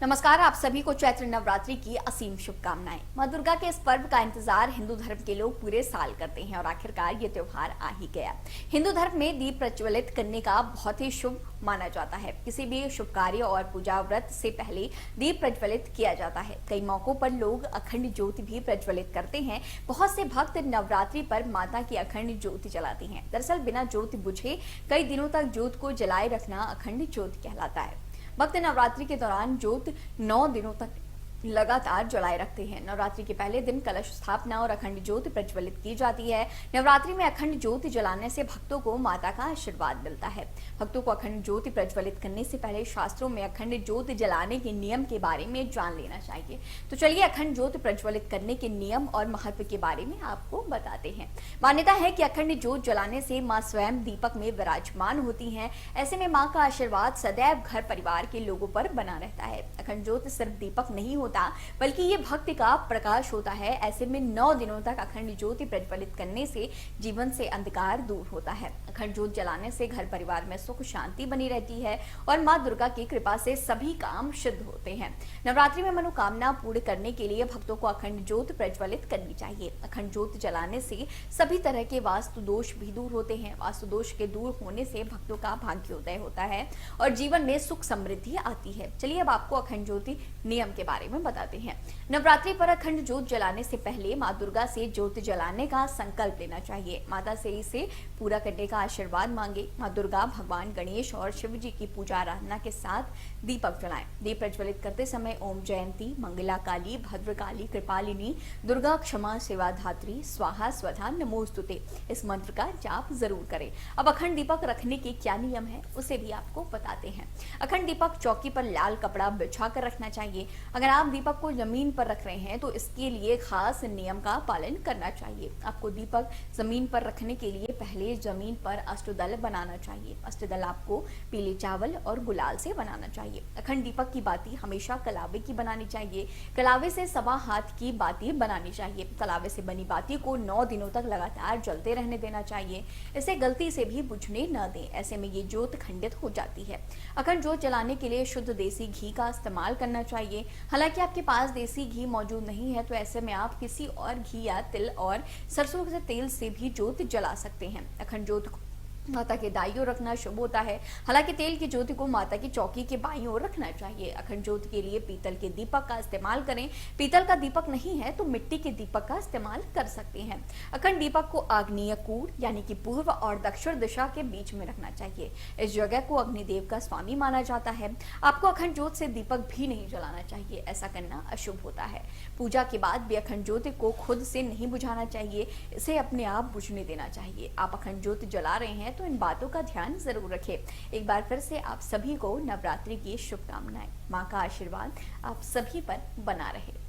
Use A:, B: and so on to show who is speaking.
A: नमस्कार, आप सभी को चैत्र नवरात्रि की असीम शुभकामनाएं। मां दुर्गा के इस पर्व का इंतजार हिंदू धर्म के लोग पूरे साल करते हैं और आखिरकार ये त्योहार आ ही गया। हिंदू धर्म में दीप प्रज्वलित करने का बहुत ही शुभ माना जाता है। किसी भी शुभ कार्य और पूजा व्रत से पहले दीप प्रज्वलित किया जाता है। कई मौकों पर लोग अखंड ज्योति भी प्रज्वलित करते हैं। बहुत से भक्त नवरात्रि पर माता की अखंड ज्योति जलाते हैं। दरअसल बिना ज्योति बुझे कई दिनों तक ज्योत को जलाए रखना अखंड ज्योति कहलाता है। भक्त नवरात्रि के दौरान ज्योत 9 दिनों तक लगातार जलाए रखते हैं। नवरात्रि के पहले दिन कलश स्थापना और अखंड ज्योति प्रज्वलित की जाती है। नवरात्रि में अखंड ज्योति जलाने से भक्तों को माता का आशीर्वाद मिलता है। भक्तों को अखंड ज्योति प्रज्वलित करने से पहले शास्त्रों में अखंड ज्योति जलाने के नियम के बारे में जान लेना चाहिए। तो चलिए अखंड ज्योति प्रज्वलित करने के नियम और महत्व के बारे में आपको बताते हैं। मान्यता है कि अखंड ज्योत जलाने से माँ स्वयं दीपक में विराजमान होती हैं। ऐसे में माँ का आशीर्वाद सदैव घर परिवार के लोगों पर बना रहता है। अखंड ज्योति सिर्फ दीपक नहीं होता बल्कि ये भक्ति का प्रकाश होता है। ऐसे में 9 दिनों तक अखंड ज्योति प्रज्वलित करने से जीवन से अंधकार दूर होता है। अखंड ज्योत जलाने से घर परिवार में सुख शांति बनी रहती है और मां दुर्गा की कृपा से सभी काम सिद्ध होते हैं। नवरात्रि में मनोकामना पूर्ण करने के लिए भक्तों को अखंड ज्योत प्रज्वलित करनी चाहिए। अखंड ज्योत जलाने से सभी तरह के वास्तु दोष भी दूर होते हैं। वास्तु दोष के दूर होने से भक्तों का भाग्योदय होता है और जीवन में सुख समृद्धि आती है। चलिए अब आपको अखंड ज्योति नियम के बारे में बताते हैं। नवरात्रि पर अखंड ज्योत जलाने से पहले मां दुर्गा से ज्योत जलाने का संकल्प लेना चाहिए। माता से इसे पूरा करने का आशीर्वाद मांगे। मां दुर्गा, भगवान गणेश और शिव जी की पूजा आराधना के साथ दीपक जलाएं। दीप प्रज्वलित करते समय ओम जयंती, मंगला काली, भद्रकाली, कृपालिनी, दुर्गा क्षमा सेवा धात्री, स्वाहा स्वधा नमोस्तुते इस मंत्र का जाप जरूर करें। अब अखंड दीपक रखने के क्या नियम है उसे भी आपको बताते हैं। अखंड दीपक चौकी पर लाल कपड़ा बिछा कर रखना चाहिए। अगर आप दीपक को जमीन पर रख रहे हैं तो इसके लिए खास नियम का पालन करना चाहिए। आपको दीपक जमीन पर रखने के लिए पहले जमीन पर अष्टदल बनाना चाहिए। अष्टदल आपको पीले चावल और गुलाल से बनाना चाहिए। अखंड दीपक की बाती हमेशा कलावे की बनानी चाहिए। कलावे से 1.25 हाथ की बाती बनानी चाहिए। कलावे से बनी बाती को 9 दिनों तक लगातार जलते रहने देना चाहिए। इसे गलती से भी बुझने न दें, ऐसे में ये ज्योत खंडित हो जाती है। अखंड ज्योत जलाने के लिए शुद्ध देसी घी का इस्तेमाल करना चाहिए। हालांकि आपके पास देसी घी मौजूद नहीं है तो ऐसे में आप किसी और घी या तिल और सरसों के तेल से भी ज्योत जला सकते हैं। अखंड ज्योत माता के दाईं ओर रखना शुभ होता है। हालांकि तेल की ज्योति को माता की चौकी के बाईं ओर रखना चाहिए। अखंड ज्योति के लिए पीतल के दीपक का इस्तेमाल करें। पीतल का दीपक नहीं है तो मिट्टी के दीपक का इस्तेमाल कर सकते हैं। अखंड दीपक को आग्नेय कूट यानी कि पूर्व और दक्षिण दिशा के बीच में रखना चाहिए। इस जगह को अग्निदेव का स्वामी माना जाता है। आपको अखंड ज्योत से दीपक भी नहीं जलाना चाहिए, ऐसा करना अशुभ होता है। पूजा के बाद भी अखंड ज्योति को खुद से नहीं बुझाना चाहिए, इसे अपने आप बुझने देना चाहिए। आप अखंड ज्योति जला रहे हैं तो इन बातों का ध्यान जरूर रखें। एक बार फिर से आप सभी को नवरात्रि की शुभकामनाएं। मां का आशीर्वाद आप सभी पर बना रहे।